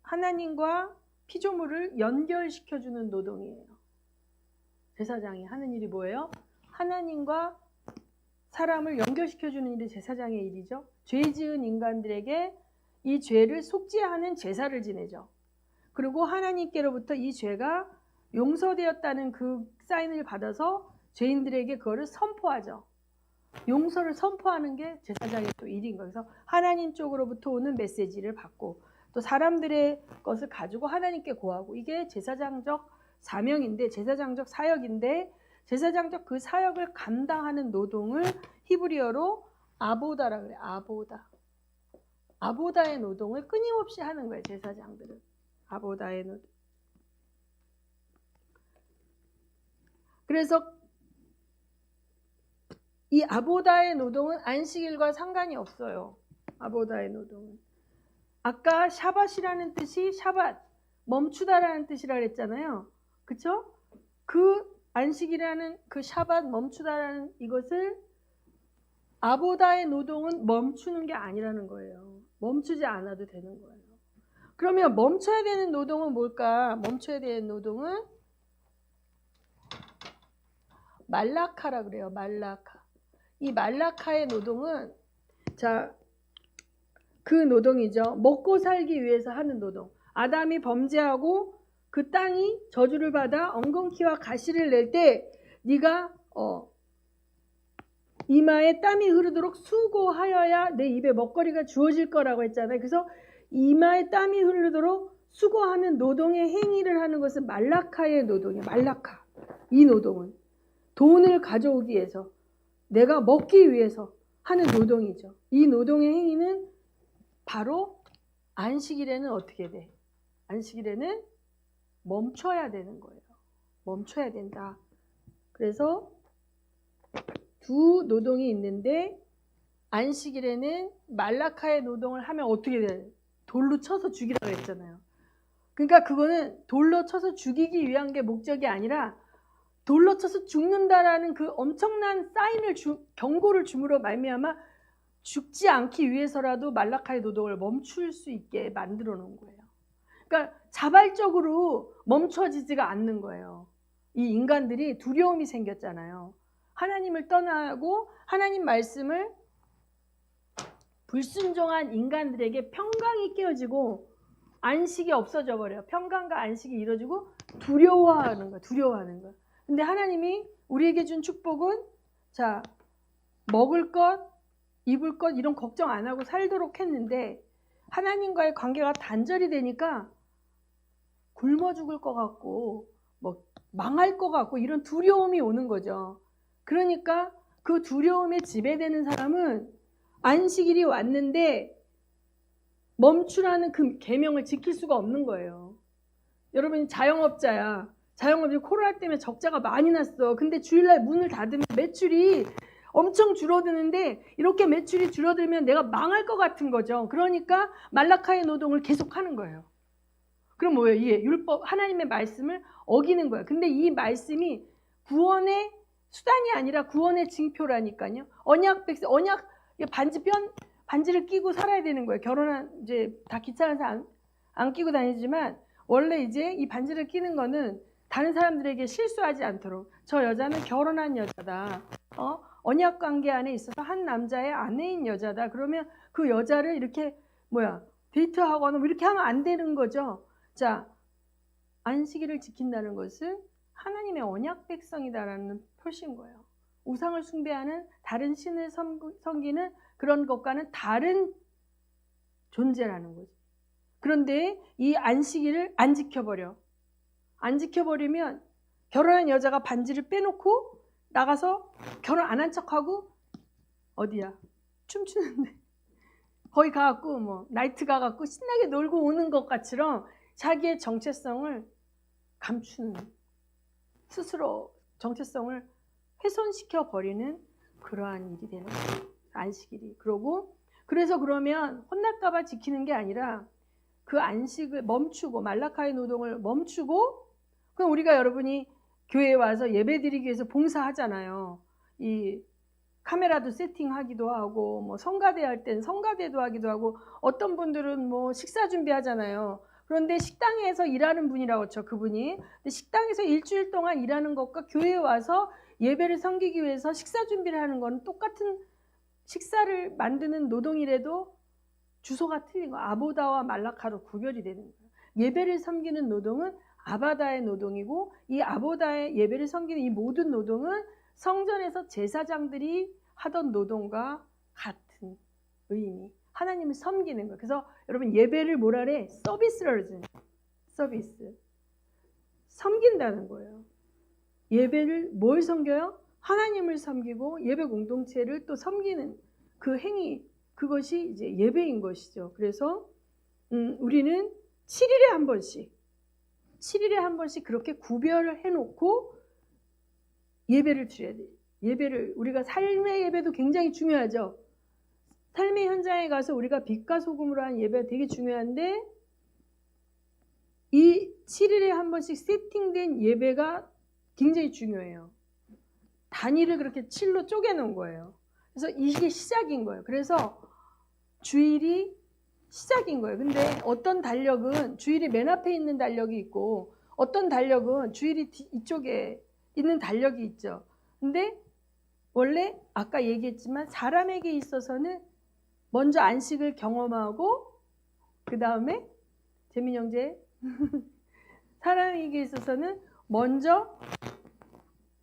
하나님과 피조물을 연결시켜주는 노동이에요. 제사장이 하는 일이 뭐예요? 하나님과 사람을 연결시켜주는 일이 제사장의 일이죠. 죄 지은 인간들에게 이 죄를 속죄하는 제사를 지내죠. 그리고 하나님께로부터 이 죄가 용서되었다는 그 사인을 받아서 죄인들에게 그거를 선포하죠. 용서를 선포하는 게 제사장의 또 일인 거예요. 그래서 하나님 쪽으로부터 오는 메시지를 받고 또 사람들의 것을 가지고 하나님께 고하고, 이게 제사장적 사명인데, 제사장적 사역인데, 제사장적 그 사역을 감당하는 노동을 히브리어로 아보다라 그래요. 아보다의 노동을 끊임없이 하는 거예요. 제사장들은 아보다의 노동. 그래서 이 아보다의 노동은 안식일과 상관이 없어요. 아보다의 노동은. 아까 샤밧이라는 뜻이 샤밧, 멈추다라는 뜻이라 그랬잖아요. 그쵸? 그 안식이라는 그 샤밧, 멈추다라는 이것을, 아보다의 노동은 멈추는 게 아니라는 거예요. 멈추지 않아도 되는 거예요. 그러면 멈춰야 되는 노동은 뭘까? 멈춰야 되는 노동은 말라카라 그래요. 말라카. 이 말라카의 노동은, 자, 그 노동이죠. 먹고 살기 위해서 하는 노동. 아담이 범죄하고 그 땅이 저주를 받아 엉겅퀴와 가시를 낼 때 네가 이마에 땀이 흐르도록 수고하여야 내 입에 먹거리가 주어질 거라고 했잖아요. 그래서 이마에 땀이 흐르도록 수고하는 노동의 행위를 하는 것은 말라카의 노동이에요. 말라카. 이 노동은 돈을 가져오기 위해서, 내가 먹기 위해서 하는 노동이죠. 이 노동의 행위는 바로 안식일에는 어떻게 돼? 안식일에는 멈춰야 되는 거예요. 멈춰야 된다. 그래서 두 노동이 있는데, 안식일에는 말라카의 노동을 하면 어떻게 돼? 돌로 쳐서 죽이라고 했잖아요. 그러니까 그거는 돌로 쳐서 죽이기 위한 게 목적이 아니라 돌로 쳐서 죽는다라는 그 엄청난 사인을 경고를 줌으로 말미암아 죽지 않기 위해서라도 말라카의 노동을 멈출 수 있게 만들어 놓은 거예요. 그러니까 자발적으로 멈춰지지가 않는 거예요. 이 인간들이 두려움이 생겼잖아요. 하나님을 떠나고 하나님 말씀을 불순종한 인간들에게 평강이 깨어지고 안식이 없어져 버려요. 평강과 안식이 이루어지고 두려워하는 거예요. 두려워하는 거예요. 근데 하나님이 우리에게 준 축복은, 자, 먹을 것, 입을 것 이런 걱정 안 하고 살도록 했는데, 하나님과의 관계가 단절이 되니까 굶어 죽을 것 같고 뭐 망할 것 같고 이런 두려움이 오는 거죠. 그러니까 그 두려움에 지배되는 사람은 안식일이 왔는데 멈추라는 그 계명을 지킬 수가 없는 거예요. 여러분이 자영업자야. 자영업이 코로나 때문에 적자가 많이 났어. 근데 주일날 문을 닫으면 매출이 엄청 줄어드는데, 이렇게 매출이 줄어들면 내가 망할 것 같은 거죠. 그러니까 말라카의 노동을 계속하는 거예요. 그럼 뭐예요? 이게 율법, 하나님의 말씀을 어기는 거예요. 근데 이 말씀이 구원의 수단이 아니라 구원의 징표라니까요. 언약 반지를 끼고 살아야 되는 거예요. 결혼한 이제 다 귀찮아서 안 끼고 다니지만, 원래 이제 이 반지를 끼는 거는 다른 사람들에게 실수하지 않도록, 저 여자는 결혼한 여자다. 언약 관계 안에 있어서 한 남자의 아내인 여자다. 그러면 그 여자를 이렇게 데이트하거나 뭐 이렇게 하면 안 되는 거죠. 자, 안식일을 지킨다는 것은 하나님의 언약 백성이다라는 표시인 거예요. 우상을 숭배하는, 다른 신을 섬기는 그런 것과는 다른 존재라는 거죠. 그런데 이 안식일을 안 지켜버려. 안 지켜버리면 결혼한 여자가 반지를 빼놓고 나가서 결혼 안 한 척하고 어디야? 춤추는데 거기 가갖고 뭐 나이트 가갖고 신나게 놀고 오는 것 같처럼 자기의 정체성을 감추는, 스스로 정체성을 훼손시켜 버리는 그러한 일이 되는 거예요. 안식일이. 그래서 그러면 혼날까봐 지키는 게 아니라 그 안식을 멈추고, 말라카의 노동을 멈추고, 그럼 우리가 여러분이 교회에 와서 예배 드리기 위해서 봉사하잖아요. 이 카메라도 세팅하기도 하고 뭐 성가대 할 땐 성가대도 하기도 하고 어떤 분들은 뭐 식사 준비하잖아요. 그런데 식당에서 일하는 분이라고 쳐 그분이. 근데 식당에서 일주일 동안 일하는 것과 교회에 와서 예배를 섬기기 위해서 식사 준비를 하는 건 똑같은 식사를 만드는 노동이라도 주소가 틀린 거예요. 아보다와 말라카로 구별이 되는 거예요. 예배를 섬기는 노동은 아바다의 노동이고 이 아보다의 예배를 섬기는 이 모든 노동은 성전에서 제사장들이 하던 노동과 같은 의미. 하나님을 섬기는 거예요. 그래서 여러분 예배를 뭐라 그래? 서비스라고 그러죠. 서비스. 섬긴다는 거예요. 예배를 뭘 섬겨요? 하나님을 섬기고 예배 공동체를 또 섬기는 그 행위, 그것이 이제 예배인 것이죠. 그래서 우리는 7일에 한 번씩 그렇게 구별을 해놓고 예배를 드려야 돼요. 예배를 우리가 삶의 예배도 굉장히 중요하죠. 삶의 현장에 가서 우리가 빛과 소금으로 하는 예배가 되게 중요한데 이 7일에 한 번씩 세팅된 예배가 굉장히 중요해요. 단위를 그렇게 7로 쪼개놓은 거예요. 그래서 이게 시작인 거예요. 그래서 주일이 시작인 거예요. 근데 어떤 달력은 주일이 맨 앞에 있는 달력이 있고 어떤 달력은 주일이 이쪽에 있는 달력이 있죠. 근데 원래 아까 얘기했지만 사람에게 있어서는 먼저 안식을 경험하고 그 다음에 재민 형제 사람에게 있어서는 먼저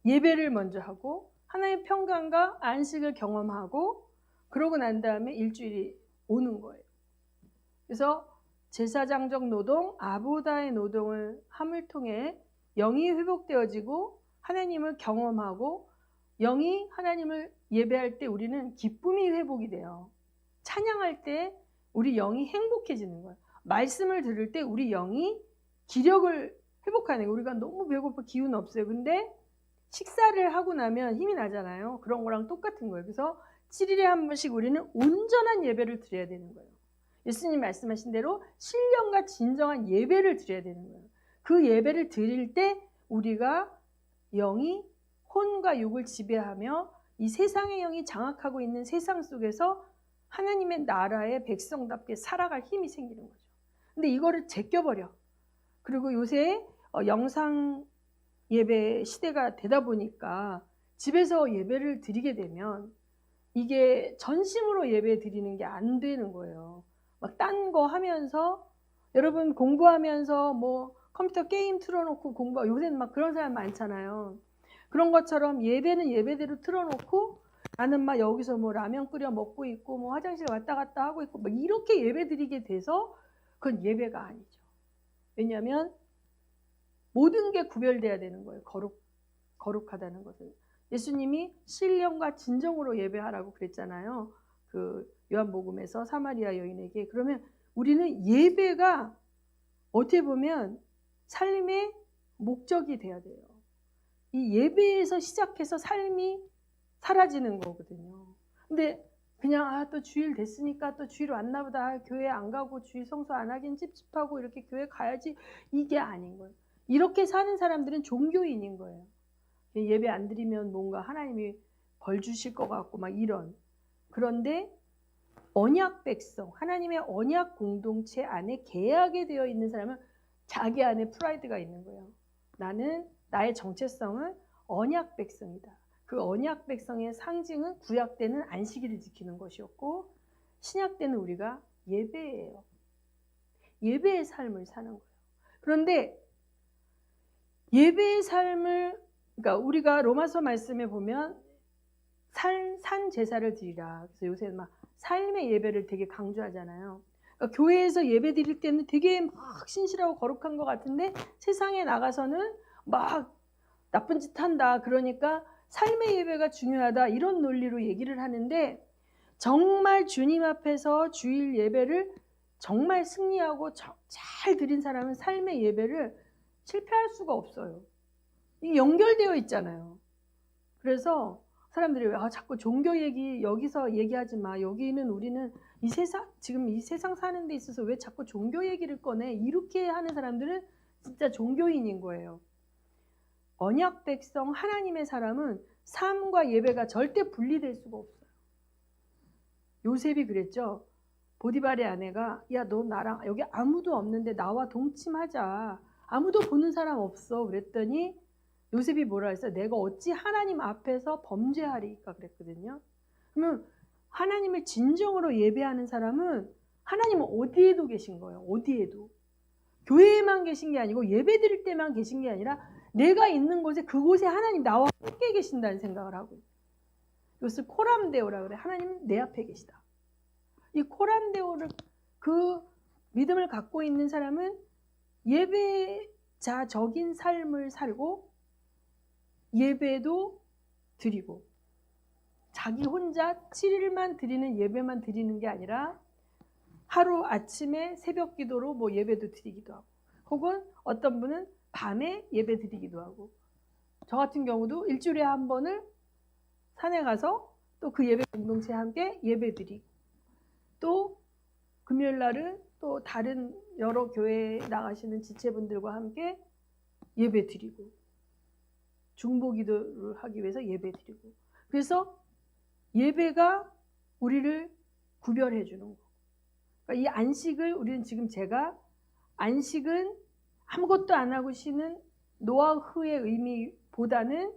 예배를 먼저 하고 하나님의 평강과 안식을 경험하고 그러고 난 다음에 일주일이 오는 거예요. 그래서 제사장적 노동, 아보다의 노동을 함을 통해 영이 회복되어지고 하나님을 경험하고 영이 하나님을 예배할 때 우리는 기쁨이 회복이 돼요. 찬양할 때 우리 영이 행복해지는 거예요. 말씀을 들을 때 우리 영이 기력을 회복하는 거예요. 우리가 너무 배고파 기운 없어요. 근데 식사를 하고 나면 힘이 나잖아요. 그런 거랑 똑같은 거예요. 그래서 7일에 한 번씩 우리는 온전한 예배를 드려야 되는 거예요. 예수님 말씀하신 대로 신령과 진정한 예배를 드려야 되는 거예요. 그 예배를 드릴 때 우리가 영이 혼과 육을 지배하며 이 세상의 영이 장악하고 있는 세상 속에서 하나님의 나라의 백성답게 살아갈 힘이 생기는 거죠. 근데 이거를 제껴버려. 그리고 요새 영상 예배 시대가 되다 보니까 집에서 예배를 드리게 되면 이게 전심으로 예배 드리는 게 안 되는 거예요. 막 딴 거 하면서 여러분 공부하면서 뭐 컴퓨터 게임 틀어놓고 공부하고 요새는 막 그런 사람 많잖아요. 그런 것처럼 예배는 예배대로 틀어놓고 나는 막 여기서 뭐 라면 끓여 먹고 있고 뭐 화장실 왔다 갔다 하고 있고 막 이렇게 예배 드리게 돼서 그건 예배가 아니죠. 왜냐하면 모든 게 구별돼야 되는 거예요. 거룩하다는 것은. 예수님이 신령과 진정으로 예배하라고 그랬잖아요. 그 요한복음에서 사마리아 여인에게. 그러면 우리는 예배가 어떻게 보면 삶의 목적이 돼야 돼요. 이 예배에서 시작해서 삶이 사라지는 거거든요. 근데 그냥 또 주일 됐으니까 또 주일 왔나 보다. 교회 안 가고 주일 성수 안 하긴 찝찝하고 이렇게 교회 가야지. 이게 아닌 거예요. 이렇게 사는 사람들은 종교인인 거예요. 예배 안 드리면 뭔가 하나님이 벌 주실 것 같고 막 이런. 그런데 언약 백성, 하나님의 언약 공동체 안에 계약이 되어 있는 사람은 자기 안에 프라이드가 있는 거예요. 나는 나의 정체성은 언약 백성이다. 그 언약 백성의 상징은 구약 때는 안식일을 지키는 것이었고 신약 때는 우리가 예배예요. 예배의 삶을 사는 거예요. 그런데 예배의 삶을 그러니까 우리가 로마서 말씀에 보면 산 제사를 드리라. 그래서 요새 막 삶의 예배를 되게 강조하잖아요. 그러니까 교회에서 예배 드릴 때는 되게 막 신실하고 거룩한 것 같은데 세상에 나가서는 막 나쁜 짓 한다. 그러니까 삶의 예배가 중요하다. 이런 논리로 얘기를 하는데 정말 주님 앞에서 주일 예배를 정말 승리하고 잘 드린 사람은 삶의 예배를 실패할 수가 없어요. 이게 연결되어 있잖아요. 그래서 사람들이 자꾸 종교 얘기 여기서 얘기하지 마. 여기는 우리는 이 세상 지금 이 세상 사는 데 있어서 왜 자꾸 종교 얘기를 꺼내? 이렇게 하는 사람들은 진짜 종교인인 거예요. 언약 백성 하나님의 사람은 삶과 예배가 절대 분리될 수가 없어요. 요셉이 그랬죠. 보디발의 아내가 야, 너 나랑 여기 아무도 없는데 나와 동침하자. 아무도 보는 사람 없어. 그랬더니 요셉이 뭐라 했어요? 내가 어찌 하나님 앞에서 범죄하리까 그랬거든요. 그러면 하나님을 진정으로 예배하는 사람은 하나님은 어디에도 계신 거예요. 어디에도. 교회에만 계신 게 아니고 예배 드릴 때만 계신 게 아니라 내가 있는 곳에 그곳에 하나님 나와 함께 계신다는 생각을 하고 있어요. 이것을 코람데오라 그래. 하나님은 내 앞에 계시다. 이 코람데오를 그 믿음을 갖고 있는 사람은 예배자적인 삶을 살고 예배도 드리고 자기 혼자 7일만 드리는 예배만 드리는 게 아니라 하루 아침에 새벽 기도로 뭐 예배도 드리기도 하고 혹은 어떤 분은 밤에 예배 드리기도 하고 저 같은 경우도 일주일에 한 번을 산에 가서 또 그 예배 공동체와 함께 예배 드리고 또 금요일 날은 또 다른 여러 교회에 나가시는 지체분들과 함께 예배 드리고 중보 기도를 하기 위해서 예배 드리고 그래서 예배가 우리를 구별해 주는 거. 그러니까 이 안식을 우리는 지금 제가 안식은 아무것도 안 하고 쉬는 노아흐의 의미보다는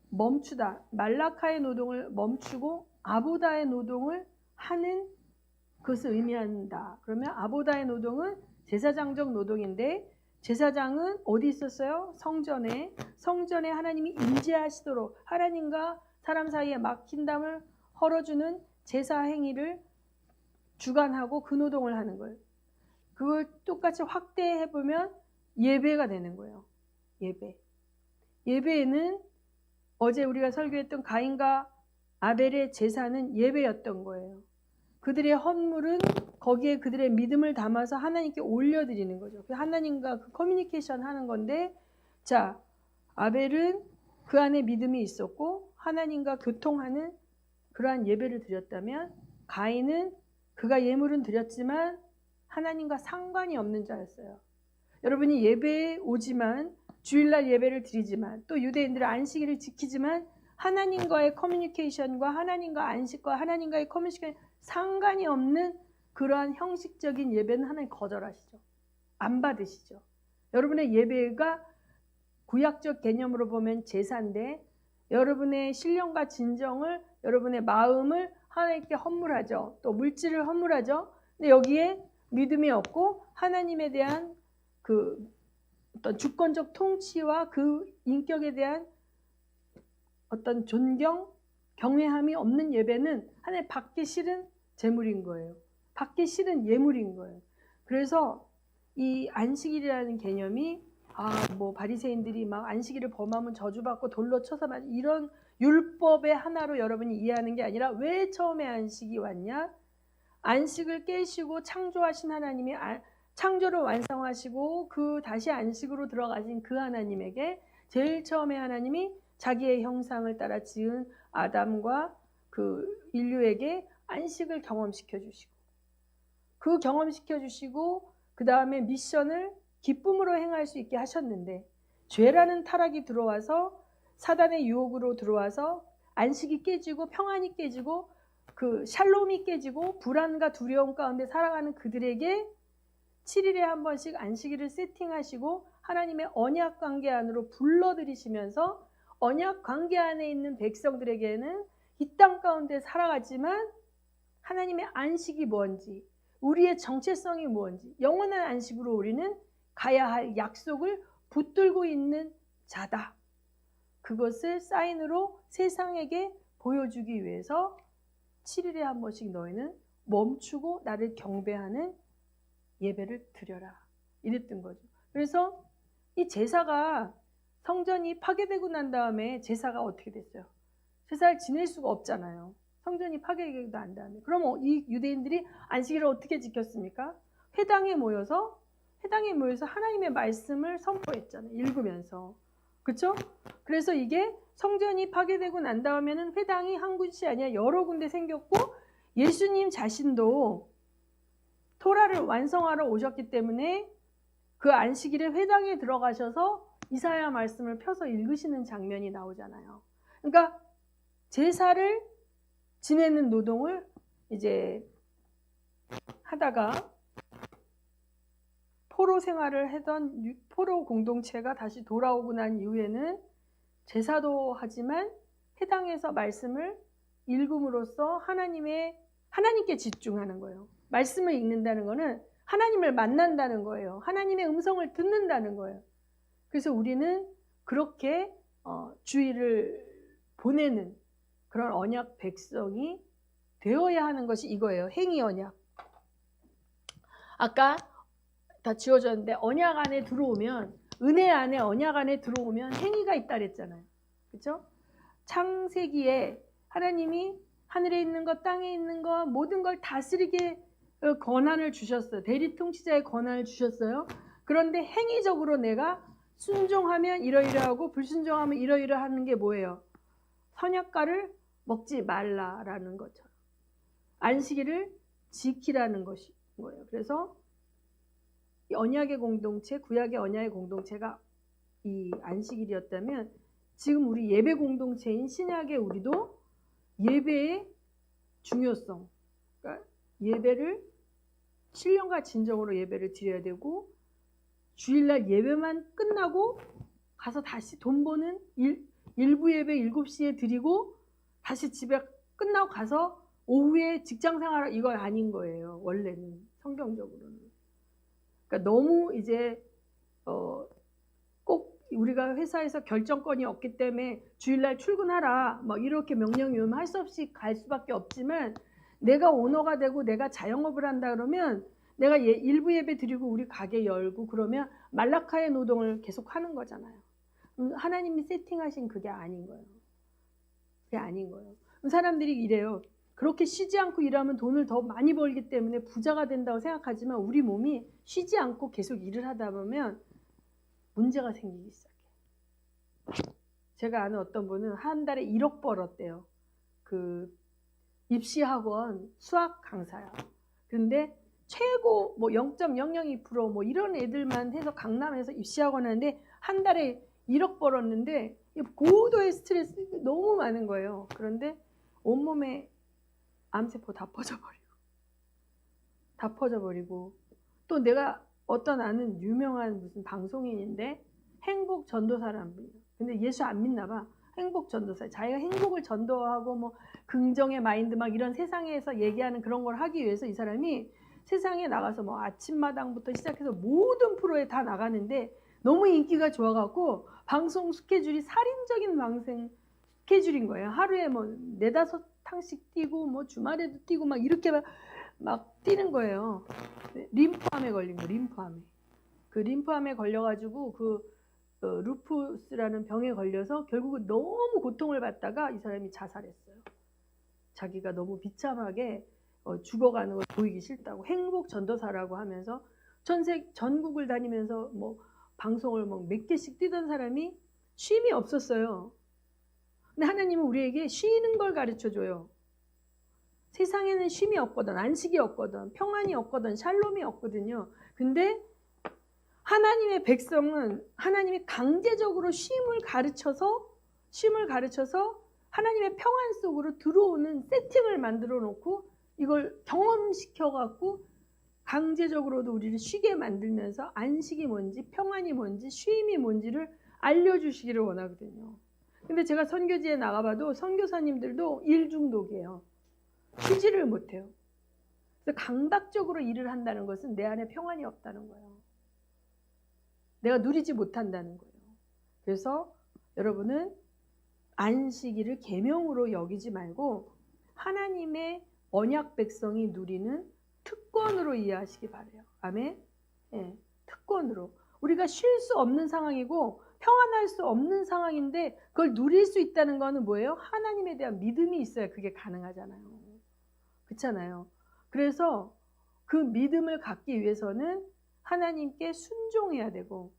멈추다. 말라카의 노동을 멈추고 아보다의 노동을 하는 그것을 의미한다. 그러면 아보다의 노동은 제사장적 노동인데 제사장은 어디 있었어요? 성전에. 성전에 하나님이 임재하시도록 하나님과 사람 사이에 막힌 담을 헐어주는 제사 행위를 주관하고 그 노동을 하는 거예요. 그걸 똑같이 확대해보면 예배가 되는 거예요. 예배. 예배에는 어제 우리가 설교했던 가인과 아벨의 제사는 예배였던 거예요. 그들의 헌물은 거기에 그들의 믿음을 담아서 하나님께 올려드리는 거죠. 하나님과 그 커뮤니케이션 하는 건데 자, 아벨은 그 안에 믿음이 있었고 하나님과 교통하는 그러한 예배를 드렸다면 가인은 그가 예물은 드렸지만 하나님과 상관이 없는 자였어요. 여러분이 예배에 오지만 주일날 예배를 드리지만 또 유대인들은 안식일을 지키지만 하나님과의 커뮤니케이션과 하나님과 안식과 하나님과의 커뮤니케이션 상관이 없는 그러한 형식적인 예배는 하나님 거절하시죠. 안 받으시죠. 여러분의 예배가 구약적 개념으로 보면 제사인데 여러분의 신령과 진정을 여러분의 마음을 하나님께 헌물하죠. 또 물질을 헌물하죠. 근데 여기에 믿음이 없고 하나님에 대한 그 어떤 주권적 통치와 그 인격에 대한 어떤 존경, 경외함이 없는 예배는 하나님 받기 싫은 제물인 거예요. 받기 싫은 예물인 거예요. 그래서 이 안식일이라는 개념이 뭐 바리새인들이 막 안식일을 범하면 저주받고 돌로 쳐서 이런 율법의 하나로 여러분이 이해하는 게 아니라 왜 처음에 안식이 왔냐? 안식을 깨시고 창조하신 하나님이 창조를 완성하시고 그 다시 안식으로 들어가신 그 하나님에게 제일 처음에 하나님이 자기의 형상을 따라 지은 아담과 그 인류에게 안식을 경험시켜 주시고 그 경험시켜 주시고 그 다음에 미션을 기쁨으로 행할 수 있게 하셨는데 죄라는 타락이 들어와서 사단의 유혹으로 들어와서 안식이 깨지고 평안이 깨지고 그 샬롬이 깨지고 불안과 두려움 가운데 살아가는 그들에게 7일에 한 번씩 안식일을 세팅하시고 하나님의 언약 관계 안으로 불러들이시면서 언약 관계 안에 있는 백성들에게는 이 땅 가운데 살아가지만 하나님의 안식이 뭔지 우리의 정체성이 뭔지 영원한 안식으로 우리는 가야 할 약속을 붙들고 있는 자다. 그것을 사인으로 세상에게 보여주기 위해서 7일에 한 번씩 너희는 멈추고 나를 경배하는 예배를 드려라. 이랬던 거죠. 그래서 이 제사가 성전이 파괴되고 난 다음에 제사가 어떻게 됐어요? 제사를 지낼 수가 없잖아요. 성전이 파괴되고 난 다음에. 그럼 이 유대인들이 안식일을 어떻게 지켰습니까? 회당에 모여서 하나님의 말씀을 선포했잖아요. 읽으면서. 그렇죠? 그래서 이게 성전이 파괴되고 난 다음에는 회당이 한 곳이 아니라 여러 군데 생겼고 예수님 자신도 토라를 완성하러 오셨기 때문에 그 안식일에 회당에 들어가셔서 이사야 말씀을 펴서 읽으시는 장면이 나오잖아요. 그러니까 제사를 지내는 노동을 이제 하다가 포로 생활을 하던 포로 공동체가 다시 돌아오고 난 이후에는 제사도 하지만 해당해서 말씀을 읽음으로써 하나님께 집중하는 거예요. 말씀을 읽는다는 거는 하나님을 만난다는 거예요. 하나님의 음성을 듣는다는 거예요. 그래서 우리는 그렇게 주일을 보내는 그런 언약 백성이 되어야 하는 것이 이거예요. 행위 언약. 아까 다 지워졌는데 언약 안에 들어오면, 은혜 안에 언약 안에 들어오면 행위가 있다 그랬잖아요. 그렇죠? 창세기에 하나님이 하늘에 있는 것, 땅에 있는 것, 모든 걸 다스리게 권한을 주셨어요. 대리 통치자의 권한을 주셨어요. 그런데 행위적으로 내가 순종하면 이러이러하고 불순종하면 이러이러하는 게 뭐예요? 선악과를 먹지 말라라는 것처럼 안식일을 지키라는 것이 뭐예요. 그래서 언약의 공동체, 구약의 언약의 공동체가 이 안식일이었다면 지금 우리 예배 공동체인 신약의 우리도 예배의 중요성, 그러니까 예배를 신령과 진정으로 예배를 드려야 되고 주일날 예배만 끝나고 가서 다시 돈 버는 일부 예배 7시에 드리고 다시 집에 끝나고 가서 오후에 직장 생활 이건 아닌 거예요. 원래는 성경적으로는. 그러니까 너무 이제 꼭 우리가 회사에서 결정권이 없기 때문에 주일날 출근하라 뭐 이렇게 명령이오면 할 수 없이 갈 수밖에 없지만 내가 오너가 되고 내가 자영업을 한다 그러면 내가 일부 예배 드리고 우리 가게 열고 그러면 말라카의 노동을 계속 하는 거잖아요. 하나님이 세팅하신 그게 아닌 거예요. 그게 아닌 거예요. 사람들이 이래요. 그렇게 쉬지 않고 일하면 돈을 더 많이 벌기 때문에 부자가 된다고 생각하지만 우리 몸이 쉬지 않고 계속 일을 하다 보면 문제가 생기기 시작해요. 제가 아는 어떤 분은 한 달에 1억 벌었대요. 그 입시학원 수학 강사야. 그런데 최고 뭐 0.002% 뭐 이런 애들만 해서 강남에서 입시학원 하는데 한 달에 1억 벌었는데 고도의 스트레스 너무 많은 거예요. 그런데 온몸에 암세포 다 퍼져버리고 또 내가 어떤 아는 유명한 무슨 방송인인데 행복 전도사라는 분이에요. 근데 예수 안 믿나 봐. 행복 전도사. 자기가 행복을 전도하고 뭐 긍정의 마인드 막 이런 세상에서 얘기하는 그런 걸 하기 위해서 이 사람이 세상에 나가서 뭐 아침마당부터 시작해서 모든 프로에 다 나가는데 너무 인기가 좋아갖고 방송 스케줄이 살인적인 방송 스케줄인 거예요. 하루에 뭐 4-5탕씩 뛰고 뭐 주말에도 뛰고 막 이렇게 막 뛰는 거예요. 림프암에 걸린 거, 림프암에. 그 림프암에 걸려가지고 루푸스라는 병에 걸려서 결국은 너무 고통을 받다가 이 사람이 자살했어요. 자기가 너무 비참하게 죽어가는 걸 보이기 싫다고 행복 전도사라고 하면서 전국을 다니면서 뭐 방송을 뭐 몇 개씩 뛰던 사람이 쉼이 없었어요. 근데 하나님은 우리에게 쉬는 걸 가르쳐줘요. 세상에는 쉼이 없거든, 안식이 없거든, 평안이 없거든, 샬롬이 없거든요. 근데 하나님의 백성은 하나님이 강제적으로 쉼을 가르쳐서 하나님의 평안 속으로 들어오는 세팅을 만들어 놓고 이걸 경험시켜 갖고 강제적으로도 우리를 쉬게 만들면서 안식이 뭔지 평안이 뭔지 쉼이 뭔지를 알려주시기를 원하거든요. 근데 제가 선교지에 나가봐도 선교사님들도 일 중독이에요. 쉬지를 못해요. 그래서 강박적으로 일을 한다는 것은 내 안에 평안이 없다는 거예요. 내가 누리지 못한다는 거예요. 그래서 여러분은 안식일을 계명으로 여기지 말고 하나님의 언약 백성이 누리는 특권으로 이해하시기 바라요. 아멘. 네, 특권으로. 우리가 쉴 수 없는 상황이고 평안할 수 없는 상황인데 그걸 누릴 수 있다는 거는 뭐예요? 하나님에 대한 믿음이 있어야 그게 가능하잖아요. 그렇잖아요. 그래서 그 믿음을 갖기 위해서는 하나님께 순종해야 되고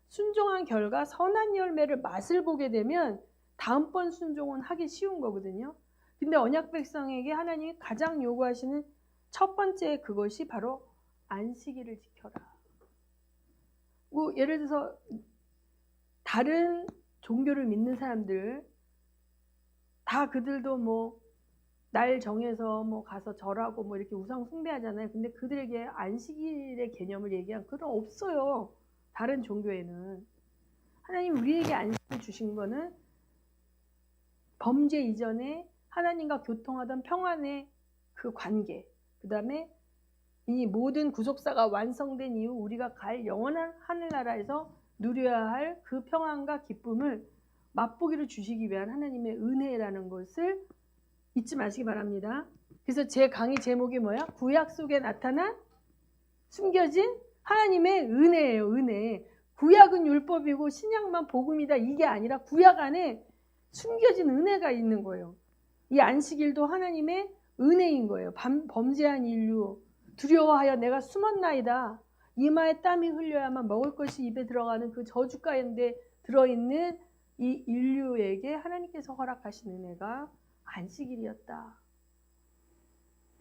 순종한 결과 선한 열매를 맛을 보게 되면 다음번 순종은 하기 쉬운 거거든요. 근데 언약 백성에게 하나님이 가장 요구하시는 첫 번째 그것이 바로 안식일을 지켜라. 뭐 예를 들어서 다른 종교를 믿는 사람들 다 그들도 뭐 날 정해서 뭐 가서 절하고 뭐 이렇게 우상 숭배하잖아요. 근데 그들에게 안식일의 개념을 얘기한 그런 없어요. 다른 종교에는. 하나님 우리에게 안식을 주신 거는 범죄 이전에 하나님과 교통하던 평안의 그 관계, 그 다음에 이 모든 구속사가 완성된 이후 우리가 갈 영원한 하늘나라에서 누려야 할 그 평안과 기쁨을 맛보기를 주시기 위한 하나님의 은혜라는 것을 잊지 마시기 바랍니다. 그래서 제 강의 제목이 뭐야? 구약 속에 나타난 숨겨진 하나님의 은혜예요. 은혜. 구약은 율법이고 신약만 복음이다 이게 아니라 구약 안에 숨겨진 은혜가 있는 거예요. 이 안식일도 하나님의 은혜인 거예요. 범죄한 인류 두려워하여 내가 숨었나이다. 이마에 땀이 흘려야만 먹을 것이 입에 들어가는 그 저주 가운데 들어있는 이 인류에게 하나님께서 허락하신 은혜가 안식일이었다.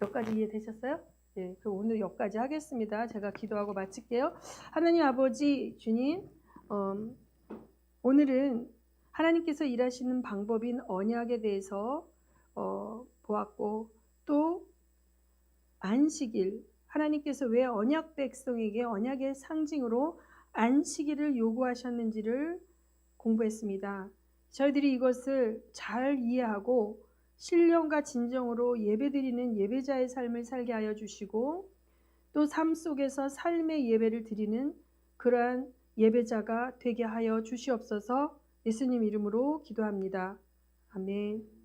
여기까지 이해되셨어요? 네, 그럼 오늘 여기까지 하겠습니다. 제가 기도하고 마칠게요. 하나님 아버지 주님, 오늘은 하나님께서 일하시는 방법인 언약에 대해서 보았고 또 안식일, 하나님께서 왜 언약 백성에게 언약의 상징으로 안식일을 요구하셨는지를 공부했습니다. 저희들이 이것을 잘 이해하고 신령과 진정으로 예배드리는 예배자의 삶을 살게 하여 주시고 또 삶 속에서 삶의 예배를 드리는 그러한 예배자가 되게 하여 주시옵소서. 예수님 이름으로 기도합니다. 아멘.